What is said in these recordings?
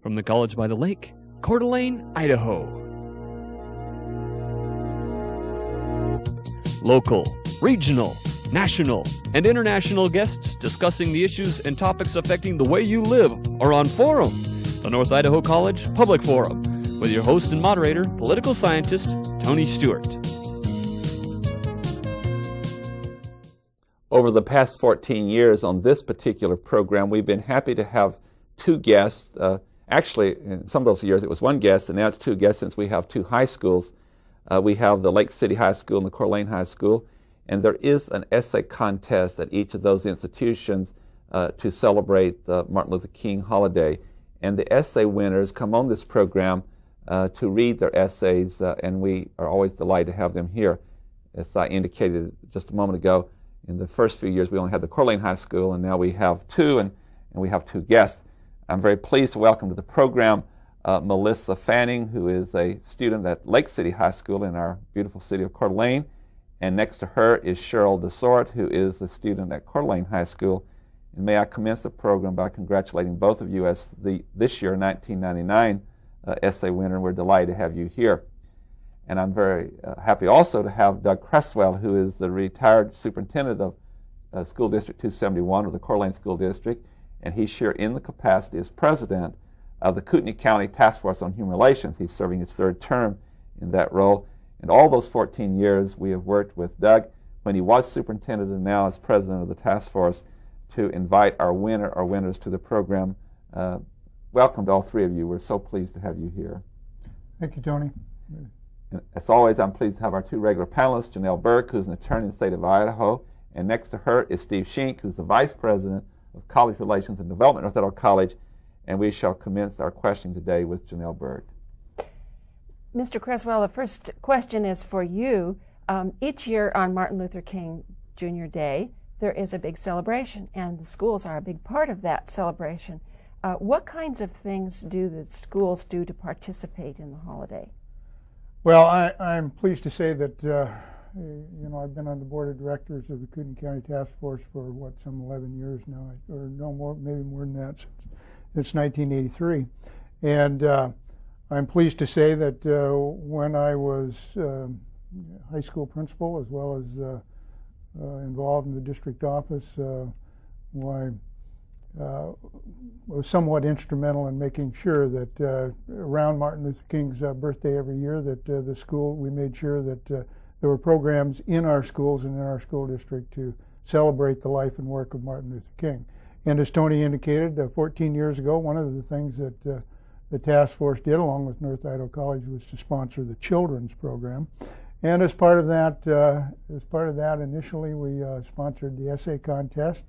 from the College by the Lake, Coeur d'Alene, Idaho. Local, regional, national, and international guests discussing the issues and topics affecting the way you live are on Forum, the North Idaho College Public Forum, with your host and moderator, political scientist Tony Stewart. Over the past 14 years on this particular program, we've been happy to have two guests. Actually, in some of those years it was one guest, and now it's two guests since we have two high schools. We have the Lake City High School and the Coeur d'Alene High School, and there is an essay contest at each of those institutions to celebrate the Martin Luther King holiday. And the essay winners come on this program to read their essays, and we are always delighted to have them here. As I indicated just a moment ago, in the first few years we only had the Coeur d'Alene High School, and now we have two, and we have two guests. I'm very pleased to welcome to the program Melissa Fanning, who is a student at Lake City High School in our beautiful city of Coeur d'Alene. And next to her is Cheryl DeSort, who is a student at Coeur d'Alene High School. And may I commence the program by congratulating both of you as this year, 1999 essay winner. We're delighted to have you here. And I'm very happy also to have Doug Cresswell, who is the retired superintendent of School District 271 of the Coeur d'Alene School District, and he's here in the capacity as president of the Kootenai County Task Force on Human Relations. He's serving his third term in that role. And all those 14 years we have worked with Doug when he was superintendent and now as president of the task force to invite our winners to the program. Welcome to all three of you. We're so pleased to have you here. Thank you, Tony. And as always, I'm pleased to have our two regular panelists, Janelle Burke, who's an attorney in the state of Idaho, and next to her is Steve Schenck, who's the vice president of College Relations and Development at North Idaho College. And we shall commence our questioning today with Janelle Burke. Mr. Cresswell, the first question is for you. Each year on Martin Luther King Jr. Day, there is a big celebration, and the schools are a big part of that celebration. What kinds of things do the schools do to participate in the holiday? Well, I'm pleased to say that I've been on the board of directors of the Kootenai County Task Force for some 11 years now, or no more, maybe more than that, since 1983. And I'm pleased to say that when I was high school principal, as well as involved in the district office, was somewhat instrumental in making sure that around Martin Luther King's birthday every year, that the school, we made sure that there were programs in our schools and in our school district to celebrate the life and work of Martin Luther King. And as Tony indicated, 14 years ago, one of the things that the task force did, along with North Idaho College, was to sponsor the children's program. And as part of that, initially we sponsored the essay contest.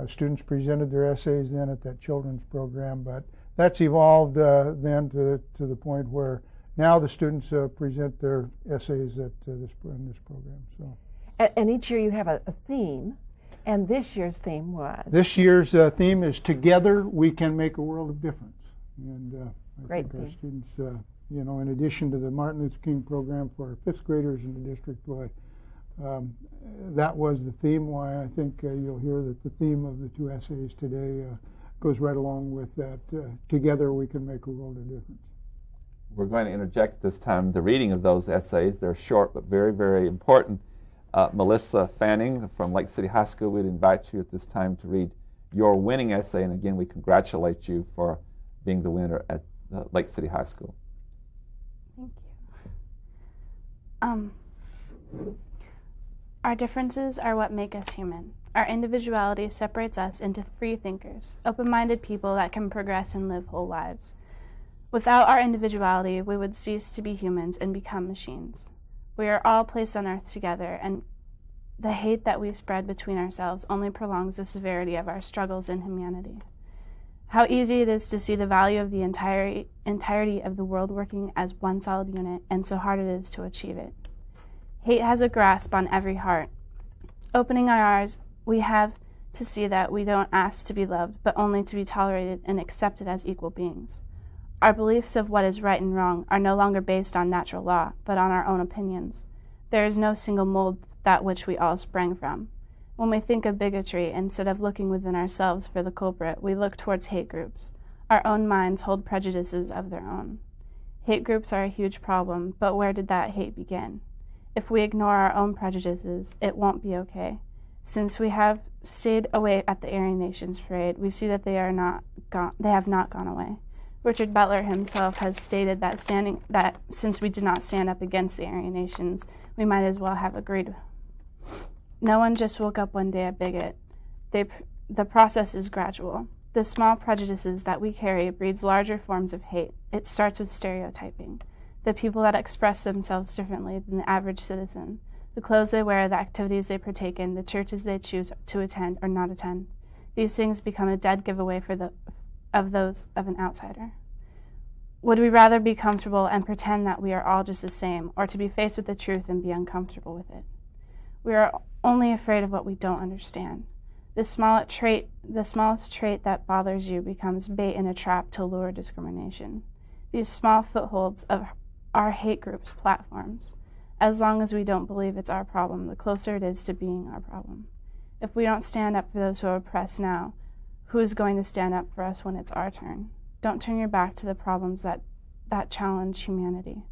Students presented their essays then at that children's program, but that's evolved then to the point where now the students present their essays in this program. So, and each year you have a theme, and this year's theme was? This year's theme is Together We Can Make a World of Difference. And I think our students, in addition to the Martin Luther King program for our fifth graders in the district, that was the theme. Why I think you'll hear that the theme of the two essays today goes right along with that. Together we can make a world of difference. We're going to interject this time the reading of those essays. They're short but very, very important. Melissa Fanning from Lake City High School, we'd invite you at this time to read your winning essay. And again, we congratulate you for being the winner at Lake City High School. Thank you. Our differences are what make us human. Our individuality separates us into free thinkers, open-minded people that can progress and live whole lives. Without our individuality, we would cease to be humans and become machines. We are all placed on earth together, and the hate that we spread between ourselves only prolongs the severity of our struggles in humanity. How easy it is to see the value of the entirety of the world working as one solid unit, and so hard it is to achieve it. Hate has a grasp on every heart. Opening our eyes, we have to see that we don't ask to be loved, but only to be tolerated and accepted as equal beings. Our beliefs of what is right and wrong are no longer based on natural law, but on our own opinions. There is no single mold that which we all sprang from. When we think of bigotry, instead of looking within ourselves for the culprit, we look towards hate groups. Our own minds hold prejudices of their own. Hate groups are a huge problem, but where did that hate begin? If we ignore our own prejudices, it won't be okay. Since we have stayed away at the Aryan Nations Parade, we see that they have not gone away. Richard Butler himself has stated that since we did not stand up against the Aryan Nations, we might as well have agreed. No one just woke up one day a bigot. The process is gradual. The small prejudices that we carry breeds larger forms of hate. It starts with stereotyping. The people that express themselves differently than the average citizen, the clothes they wear, the activities they partake in, the churches they choose to attend or not attend. These things become a dead giveaway of those of an outsider. Would we rather be comfortable and pretend that we are all just the same, or to be faced with the truth and be uncomfortable with it? We are only afraid of what we don't understand. The smallest trait that bothers you becomes bait in a trap to lure discrimination. These small footholds of our hate groups' platforms. As long as we don't believe it's our problem, the closer it is to being our problem. If we don't stand up for those who are oppressed now, who is going to stand up for us when it's our turn? Don't turn your back to the problems that challenge humanity.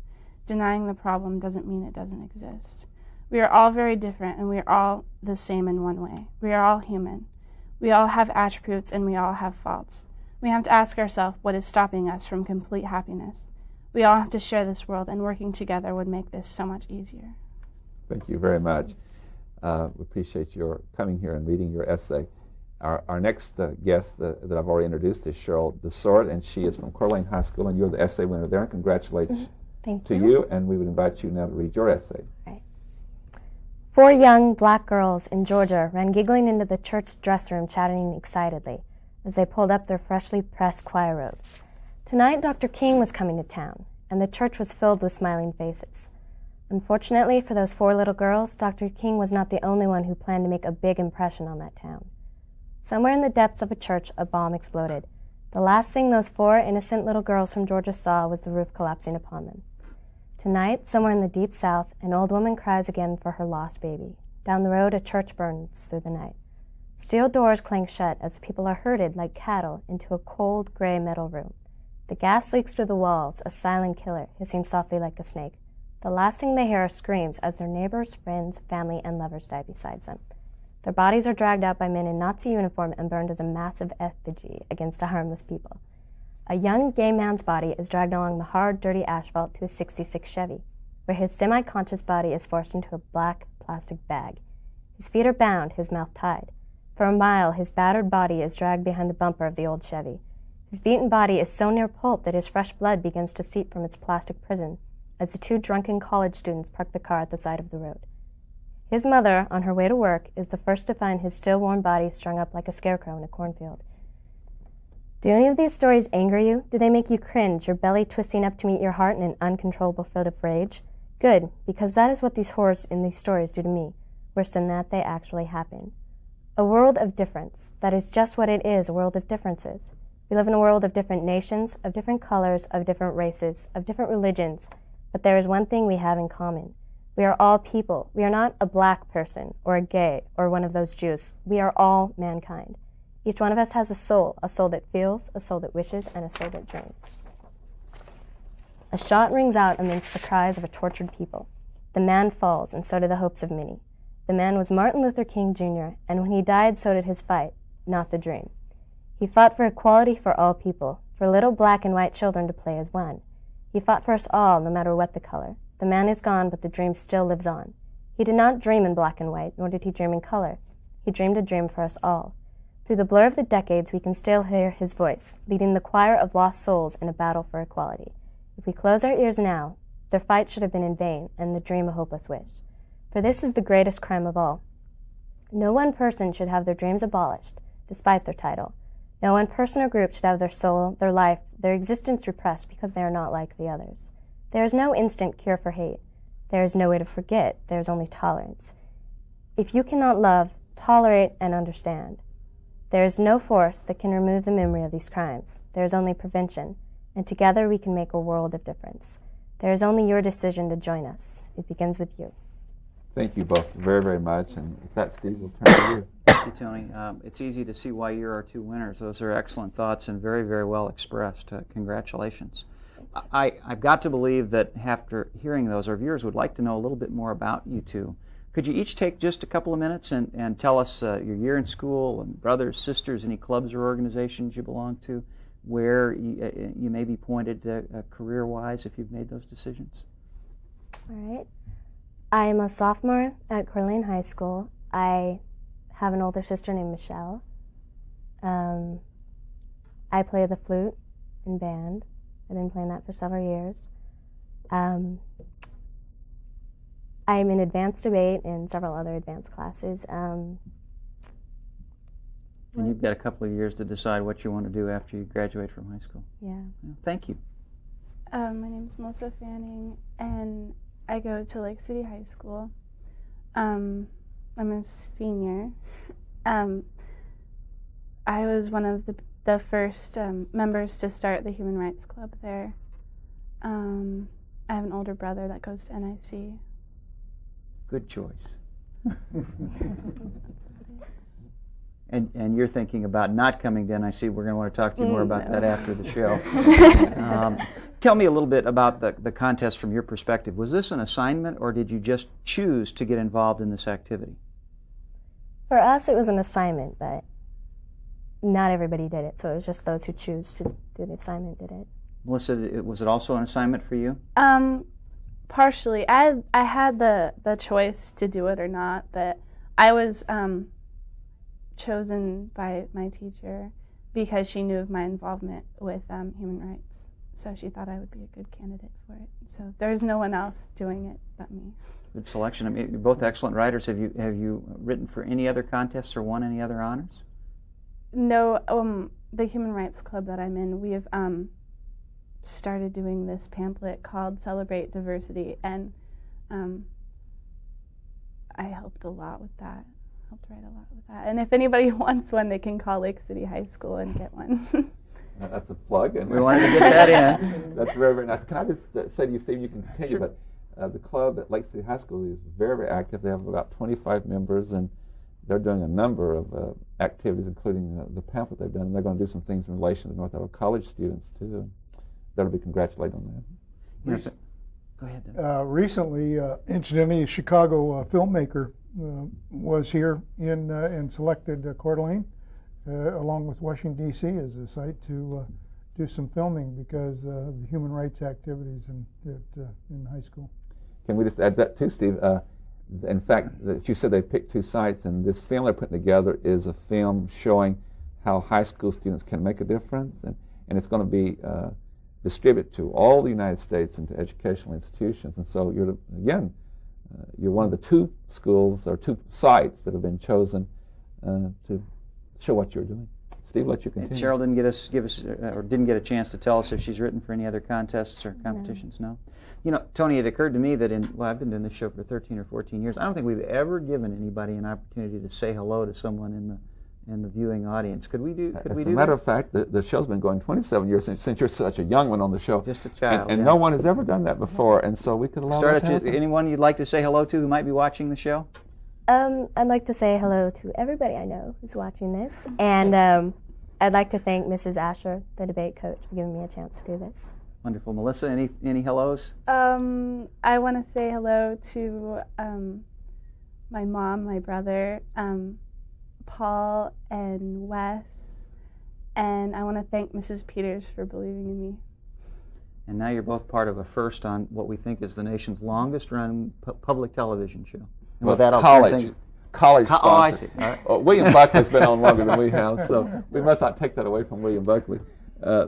Denying the problem doesn't mean it doesn't exist. We are all very different, and we are all the same in one way. We are all human. We all have attributes, and we all have faults. We have to ask ourselves what is stopping us from complete happiness. We all have to share this world, and working together would make this so much easier. Thank you very much. We appreciate your coming here and reading your essay. Our next guest that I've already introduced is Cheryl DeSort, and she is from Coeur d'Alene High School, and you're the essay winner there. Congratulations to you, and we would invite you now to read your essay. Right. 4 young black girls in Georgia ran giggling into the church dress room, chatting excitedly as they pulled up their freshly pressed choir robes. Tonight, Dr. King was coming to town, and the church was filled with smiling faces. Unfortunately for those 4 little girls, Dr. King was not the only one who planned to make a big impression on that town. Somewhere in the depths of a church, a bomb exploded. The last thing those 4 innocent little girls from Georgia saw was the roof collapsing upon them. Tonight, somewhere in the deep south, an old woman cries again for her lost baby. Down the road, a church burns through the night. Steel doors clang shut as the people are herded like cattle into a cold, gray metal room. The gas leaks through the walls, a silent killer, hissing softly like a snake. The last thing they hear are screams as their neighbors, friends, family, and lovers die beside them. Their bodies are dragged out by men in Nazi uniform and burned as a massive effigy against a harmless people. A young gay man's body is dragged along the hard, dirty asphalt to a '66 Chevy, where his semi-conscious body is forced into a black plastic bag. His feet are bound, his mouth tied. For a mile, his battered body is dragged behind the bumper of the old Chevy. His beaten body is so near pulp that his fresh blood begins to seep from its plastic prison as the 2 drunken college students park the car at the side of the road. His mother, on her way to work, is the first to find his still warm body strung up like a scarecrow in a cornfield. Do any of these stories anger you? Do they make you cringe, your belly twisting up to meet your heart in an uncontrollable fit of rage? Good, because that is what these horrors in these stories do to me. Worse than that, they actually happen. A world of difference. That is just what it is, a world of differences. We live in a world of different nations, of different colors, of different races, of different religions, but there is one thing we have in common. We are all people. We are not a black person, or a gay, or one of those Jews. We are all mankind. Each one of us has a soul that feels, a soul that wishes, and a soul that dreams. A shot rings out amidst the cries of a tortured people. The man falls, and so do the hopes of many. The man was Martin Luther King, Jr., and when he died, so did his fight, not the dream. He fought for equality for all people, for little black and white children to play as one. He fought for us all, no matter what the color. The man is gone, but the dream still lives on. He did not dream in black and white, nor did he dream in color. He dreamed a dream for us all. Through the blur of the decades, we can still hear his voice, leading the choir of lost souls in a battle for equality. If we close our ears now, their fight should have been in vain, and the dream a hopeless wish. For this is the greatest crime of all. No one person should have their dreams abolished, despite their title. No one person or group should have their soul, their life, their existence repressed because they are not like the others. There is no instant cure for hate. There is no way to forget. There is only tolerance. If you cannot love, tolerate, and understand, there is no force that can remove the memory of these crimes. There is only prevention, and together we can make a world of difference. There is only your decision to join us. It begins with you. Thank you both very, very much. And with that, Steve, we'll turn to you. Thank you, Tony. It's easy to see why you're our two winners. Those are excellent thoughts and very, very well expressed. Congratulations. I've got to believe that after hearing those, our viewers would like to know a little bit more about you two. Could you each take just a couple of minutes and tell us your year in school, and brothers, sisters, any clubs or organizations you belong to, where you may be pointed career-wise if you've made those decisions? All right. I am a sophomore at Coeur d'Alene High School. I have an older sister named Michelle. I play the flute in band. I've been playing that for several years. I'm in advanced debate and several other advanced classes. And you've got a couple of years to decide what you want to do after you graduate from high school. Yeah. Thank you. My name's Melissa Fanning, and I go to Lake City High School. I'm a senior. I was one of the first members to start the Human Rights Club there. I have an older brother that goes to NIC. Good choice. And you're thinking about not coming to NIC. We're going to want to talk to you more about that after the show. Tell me a little bit about the contest from your perspective. Was this an assignment, or did you just choose to get involved in this activity? For us, it was an assignment, but not everybody did it, so it was just those who choose to do the assignment did it. Melissa, was it also an assignment for you? Partially. I had the choice to do it or not, but I was chosen by my teacher because she knew of my involvement with human rights. So she thought I would be a good candidate for it. So there's no one else doing it but me. Good selection. I mean, you're both excellent writers. Have you written for any other contests or won any other honors? No. The Human Rights Club that I'm in, we have started doing this pamphlet called Celebrate Diversity, and I helped a lot with that. Helped write a lot with that. And if anybody wants one, they can call Lake City High School and get one. That's a plug. And we wanted to get that in. That's very, very nice. Can I just say to you, Steve, you can continue, Sure. But the club at Lake City High School is very, very active. They have about 25 members, and they're doing a number of activities, including the pamphlet they've done, and they're going to do some things in relation to North Idaho College students, too. That'll be congratulated on that. Go ahead, Dan. Recently, incidentally, a Chicago filmmaker was here and selected Coeur d'Alene, along with Washington, D.C. as a site to do some filming because of the human rights activities in high school. Can we just add that too, Steve? In fact, you said they picked two sites, and this film they're putting together is a film showing how high school students can make a difference, and it's going to be distributed to all the United States and to educational institutions. And so you're one of the two schools or two sites that have been chosen to show what you're doing. Steve, let you continue. Cheryl didn't get a chance to tell us if she's written for any other contests or competitions. No. You know, Tony, it occurred to me that I've been doing this show for 13 or 14 years. I don't think we've ever given anybody an opportunity to say hello to someone in the viewing audience. Could we do? As a matter of fact, the show's been going 27 years since you're such a young one on the show. Just a child. And no one has ever done that before, and so we could allow that to happen. Anyone you'd like to say hello to who might be watching the show? I'd like to say hello to everybody I know who's watching this, and I'd like to thank Mrs. Asher, the debate coach, for giving me a chance to do this. Wonderful. Melissa, any hellos? I want to say hello to my mom, my brother, Paul, and Wes, and I want to thank Mrs. Peters for believing in me. And now you're both part of a first on what we think is the nation's longest-running public television show. And with that, I'll college sponsor. Oh, I see. All right. William Buckley's been on longer than we have, so we must not take that away from William Buckley.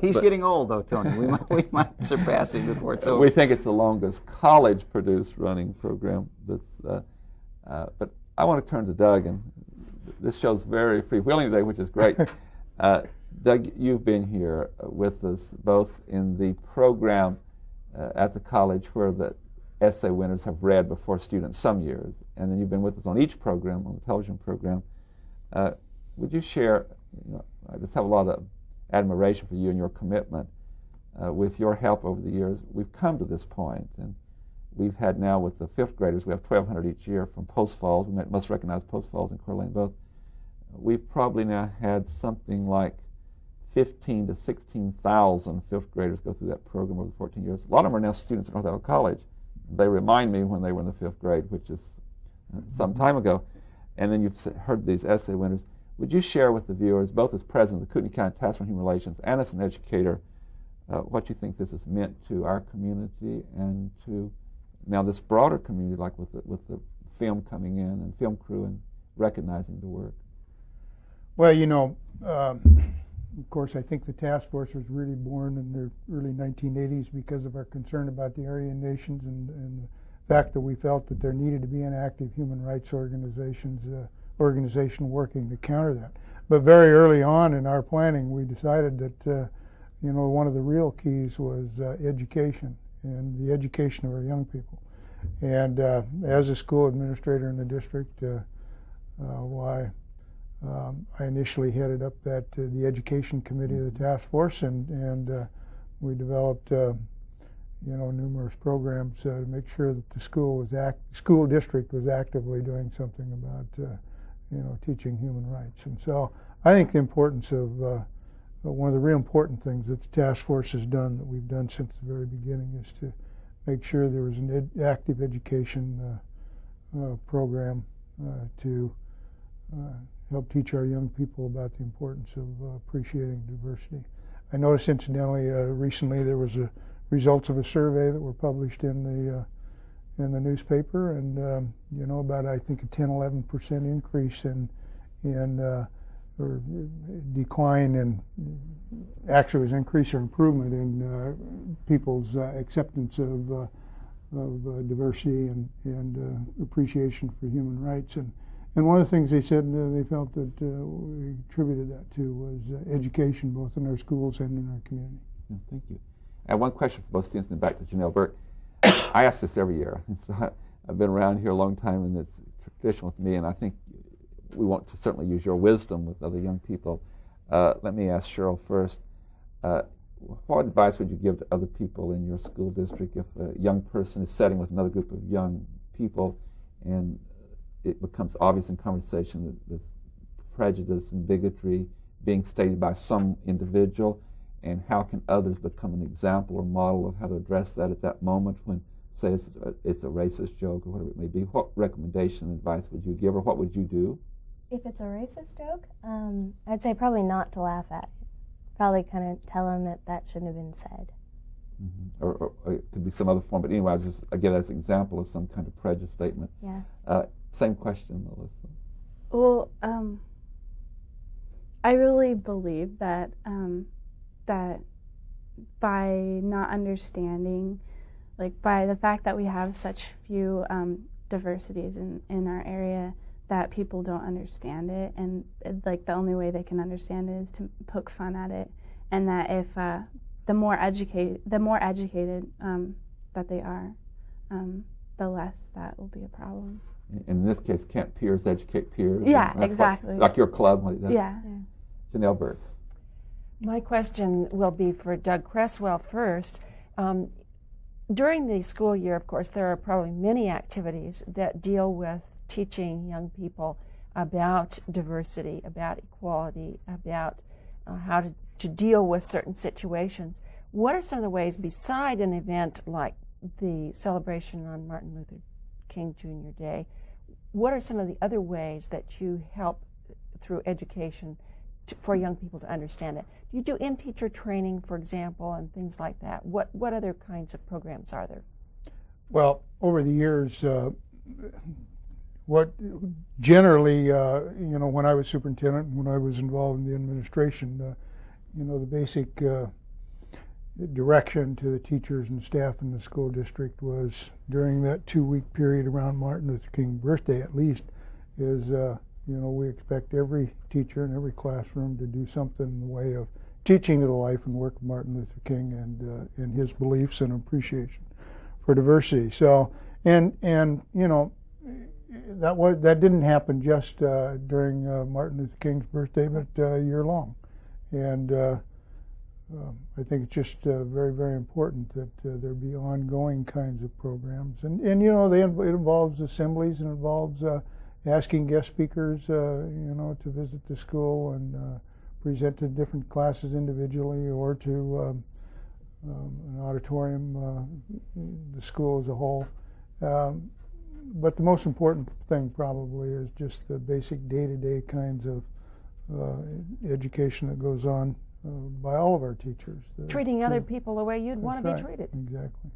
He's getting old, though, Tony. We might surpass him before it's over. We think it's the longest college-produced running program. But I want to turn to Doug, and this show's very freewheeling today, which is great. Doug, you've been here with us both in the program at the college where the essay winners have read before students some years, and then you've been with us on each program, on the television program. Would you share, I just have a lot of admiration for you and your commitment. With your help over the years, we've come to this point, and we've had now with the 5th graders, we have 1,200 each year from Post Falls. We must recognize Post Falls and Coeur d'Alene both. We've probably now had something like 15 to 16,000 5th graders go through that program over 14 years. A lot of them are now students at North Idaho College. They remind me when they were in the 5th grade, which is some time ago. And then you've heard these essay winners. Would you share with the viewers, both as president of the Kootenai County Task Force on Human Relations and as an educator, what you think this has meant to our community and to now this broader community, like with the film coming in and film crew and recognizing the work? Well, of course, I think the task force was really born in the early 1980s because of our concern about the Aryan nations and the fact that we felt that there needed to be an active human rights organization working to counter that. But very early on in our planning, we decided that one of the real keys was education and the education of our young people. And as a school administrator in the district, I initially headed up the education committee of the task force, and we developed numerous programs to make sure that the school district was actively doing something about teaching human rights. And so I think the importance of one of the real important things that the task force has done, that we've done since the very beginning, is to make sure there was an active education program to help teach our young people about the importance of appreciating diversity. I noticed, incidentally, recently there was results of a survey that were published in the newspaper, and about, I think, a 10-11% increase or decline in, actually it was increase or improvement in people's acceptance of diversity and appreciation for human rights. And one of the things they said they felt that we attributed that to was education, both in our schools and in our community. Yeah, thank you. I have one question for both students and back to Janelle Burke. I ask this every year. I've been around here a long time, and it's tradition with me, and I think we want to certainly use your wisdom with other young people. Let me ask Cheryl first. What advice would you give to other people in your school district if a young person is sitting with another group of young people and it becomes obvious in conversation that there's prejudice and bigotry being stated by some individual, and how can others become an example or model of how to address that at that moment when, say, it's a racist joke or whatever it may be? What recommendation and advice would you give, or what would you do? If it's a racist joke, I'd say probably not to laugh at it. Probably kind of tell them that shouldn't have been said. Mm-hmm. Or it could be some other form, but anyway, I give that as an example of some kind of prejudice statement. Yeah. Same question, Melissa. Well, I really believe that that by not understanding, like by the fact that we have such few diversities in our area, that people don't understand it, and like the only way they can understand it is to poke fun at it, and that if the more educated that they are, the less that will be a problem. In this case, can't peers educate peers? Yeah, exactly. Like your club? Yeah. Janelle Burke. My question will be for Doug Cresswell first. During the school year, of course, there are probably many activities that deal with teaching young people about diversity, about equality, about how to deal with certain situations. What are some of the ways, beside an event like the celebration on Martin Luther King Jr. Day, what are some of the other ways that you help through education for young people to understand that? Do you do in-teacher training, for example, and things like that? What other kinds of programs are there? Well, over the years, what generally, when I was superintendent, when I was involved in the administration, the basic direction to the teachers and staff in the school district was, during that 2-week period around Martin Luther King's birthday at least, is we expect every teacher in every classroom to do something in the way of teaching to the life and work of Martin Luther King and his beliefs and appreciation for diversity. So, and that didn't happen just during Martin Luther King's birthday, but year long. And I think it's just very, very important that there be ongoing kinds of programs. And you know, it involves assemblies, and involves asking guest speakers, you know, to visit the school and present to different classes individually, or to an auditorium, the school as a whole. But the most important thing probably is just the basic day-to-day kinds of education that goes on by all of our teachers. Treating other people the way you'd want to be treated. Exactly.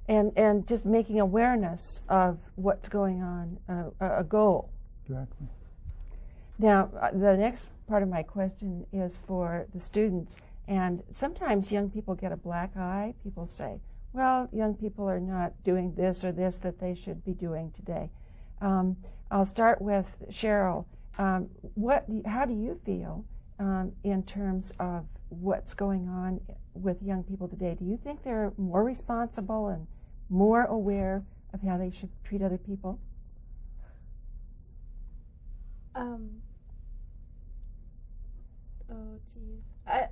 And just making awareness of what's going on, a goal. Exactly. Now, the next part of my question is for the students. And sometimes young people get a black eye. People say, well, young people are not doing this or this that they should be doing today. I'll start with Cheryl. How do you feel in terms of what's going on with young people today? Do you think they're more responsible and more aware of how they should treat other people? Oh, geez. I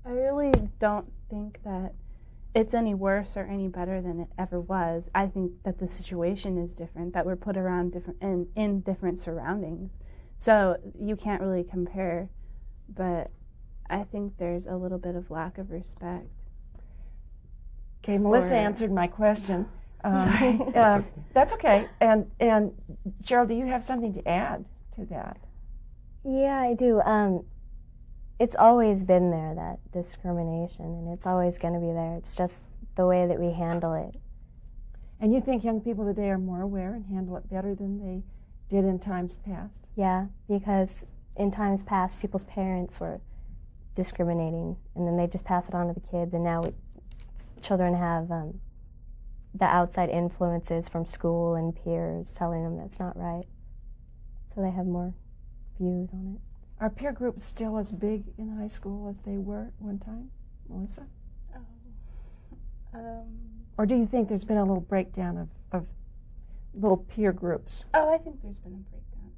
really don't think that it's any worse or any better than it ever was. I think that the situation is different, that we're put around in different surroundings. So you can't really compare, but I think there's a little bit of lack of respect. Okay, Melissa answered my question. Sorry. That's okay. And Cheryl, do you have something to add to that? Yeah, I do. It's always been there, that discrimination, and it's always going to be there. It's just the way that we handle it. And you think young people today are more aware and handle it better than they did in times past? Yeah, because in times past, people's parents were discriminating, and then they just pass it on to the kids, and now children have the outside influences from school and peers telling them that's not right. So they have more views on it. Are peer groups still as big in high school as they were at one time, Melissa? Or do you think there's been a little breakdown of little peer groups? Oh, I think there's been a breakdown.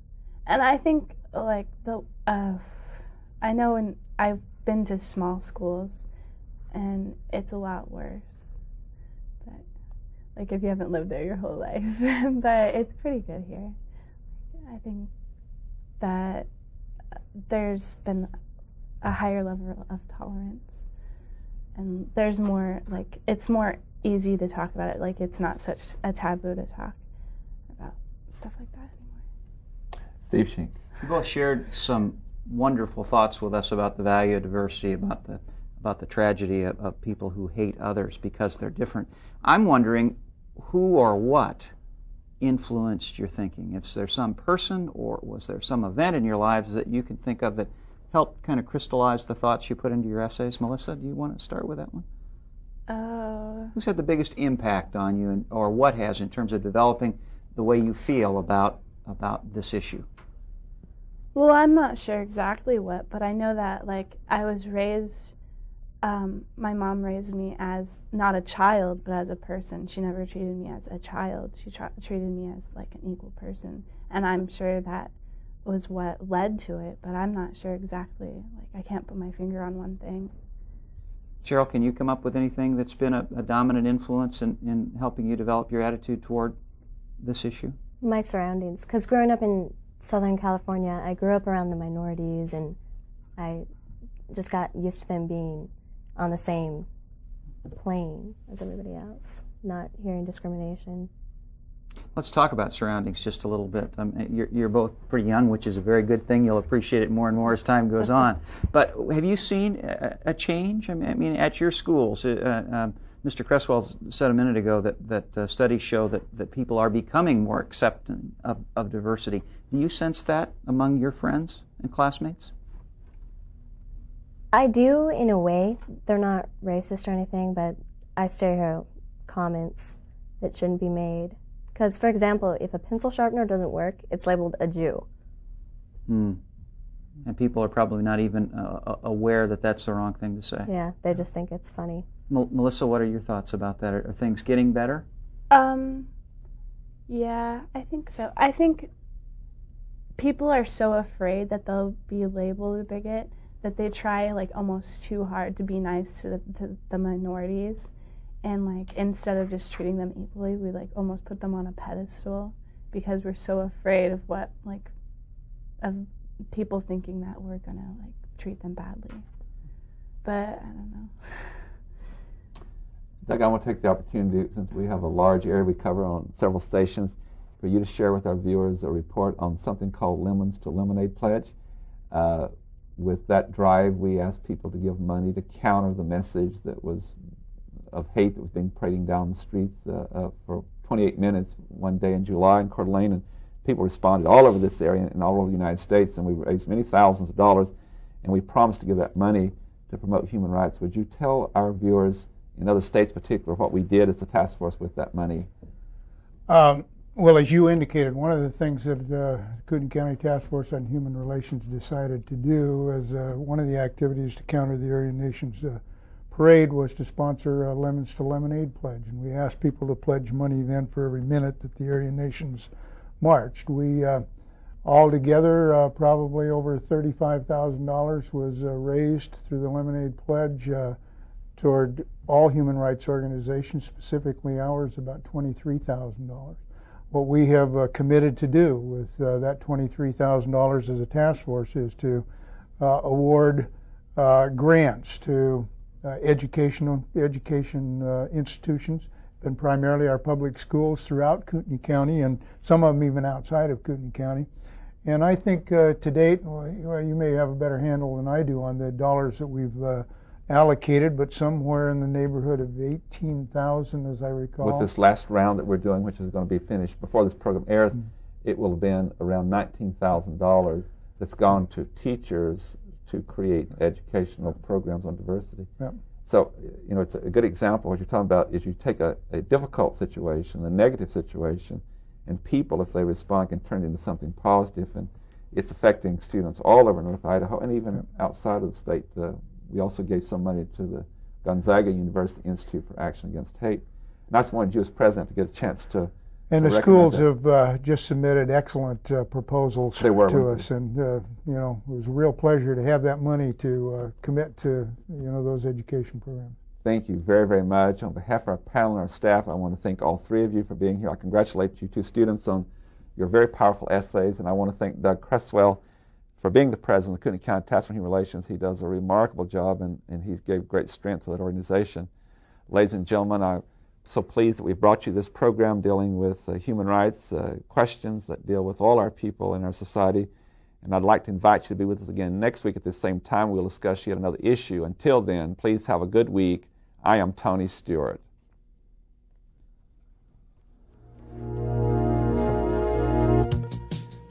And I think, like, I know I've been to small schools, and it's a lot worse. But, like, if you haven't lived there your whole life. But it's pretty good here. I think that there's been a higher level of tolerance, and there's more, like, it's more easy to talk about it. Like, it's not such a taboo to talk about stuff like that anymore. Steve Shink. You both shared some wonderful thoughts with us about the value of diversity, about the tragedy of people who hate others because they're different. I'm wondering who or what influenced your thinking. Is there some person or was there some event in your lives that you can think of that helped kind of crystallize the thoughts you put into your essays? Melissa, do you want to start with that one? Who's had the biggest impact on you, or what has, in terms of developing the way you feel about this issue? Well, I'm not sure exactly what, but I know that, like, I was raised, my mom raised me as not a child, but as a person. She never treated me as a child. She treated me as, like, an equal person. And I'm sure that was what led to it, but I'm not sure exactly. Like, I can't put my finger on one thing. Cheryl, can you come up with anything that's been a dominant influence in helping you develop your attitude toward this issue? My surroundings, because growing up in Southern California, I grew up around the minorities, and I just got used to them being on the same plane as everybody else, not hearing discrimination. Let's talk about surroundings just a little bit. You're both pretty young, which is a very good thing. You'll appreciate it more and more as time goes on. But have you seen a change? I mean, at your schools, Mr. Cresswell said a minute ago that studies show that people are becoming more accepting of diversity. Do you sense that among your friends and classmates? I do, in a way. They're not racist or anything, but I still hear comments that shouldn't be made. Because, for example, if a pencil sharpener doesn't work, it's labeled a Jew. And people are probably not even aware that that's the wrong thing to say. Yeah, they just think it's funny. Melissa, what are your thoughts about that? Are things getting better? Yeah, I think so. I think people are so afraid that they'll be labeled a bigot that they try like almost too hard to be nice to the minorities, and like instead of just treating them equally, we like almost put them on a pedestal because we're so afraid of what like of people thinking that we're gonna like treat them badly. But I don't know. Doug, I want to take the opportunity, since we have a large area we cover on several stations, for you to share with our viewers a report on something called Lemons to Lemonade Pledge. With that drive, we asked people to give money to counter the message that was of hate that was being parading down the streets for 28 minutes one day in July in Coeur d'Alene, and people responded all over this area and all over the United States, and we raised many thousands of dollars, and we promised to give that money to promote human rights. Would you tell our viewers in other states in particular what we did as a task force with that money? Well, as you indicated, one of the things that the Kootenai County Task Force on Human Relations decided to do as one of the activities to counter the Aryan Nations parade was to sponsor Lemons to Lemonade Pledge. And we asked people to pledge money then for every minute that the Aryan Nations marched. We all together, probably over $35,000 was raised through the Lemonade Pledge toward all human rights organizations, specifically ours, about $23,000. What we have committed to do with that $23,000 as a task force is to award grants to education institutions, and primarily our public schools throughout Kootenai County, and some of them even outside of Kootenai County. And I think to date, well, you may have a better handle than I do on the dollars that we've allocated, but somewhere in the neighborhood of 18,000, as I recall. With this last round that we're doing, which is going to be finished before this program airs, it will have been around $19,000 that's gone to teachers to create educational programs on diversity. Yep. So, you know, it's a good example. What you're talking about is you take a difficult situation, a negative situation, and people, if they respond, can turn it into something positive, and it's affecting students all over North Idaho and even outside of the state. We also gave some money to the Gonzaga University Institute for Action Against Hate. And I just wanted you as president to get a chance to And the schools have just submitted excellent proposals to us, and you know, it was a real pleasure to have that money to commit to, you know, those education programs. Thank you very, very much. On behalf of our panel and our staff, I want to thank all three of you for being here. I congratulate you two students on your very powerful essays, and I want to thank Doug Cresswell for being the president of the Kootenai County Task Force on Human Relations. He does a remarkable job, and he gave great strength to that organization. Ladies and gentlemen, I'm so pleased that we've brought you this program dealing with human rights questions that deal with all our people in our society. And I'd like to invite you to be with us again next week at this same time. We'll discuss yet another issue. Until then, please have a good week. I am Tony Stewart.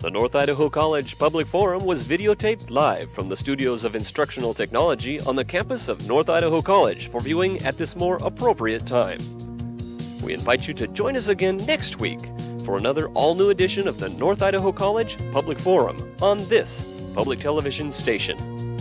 The North Idaho College Public Forum was videotaped live from the studios of Instructional Technology on the campus of North Idaho College for viewing at this more appropriate time. We invite you to join us again next week for another all-new edition of the North Idaho College Public Forum on this public television station.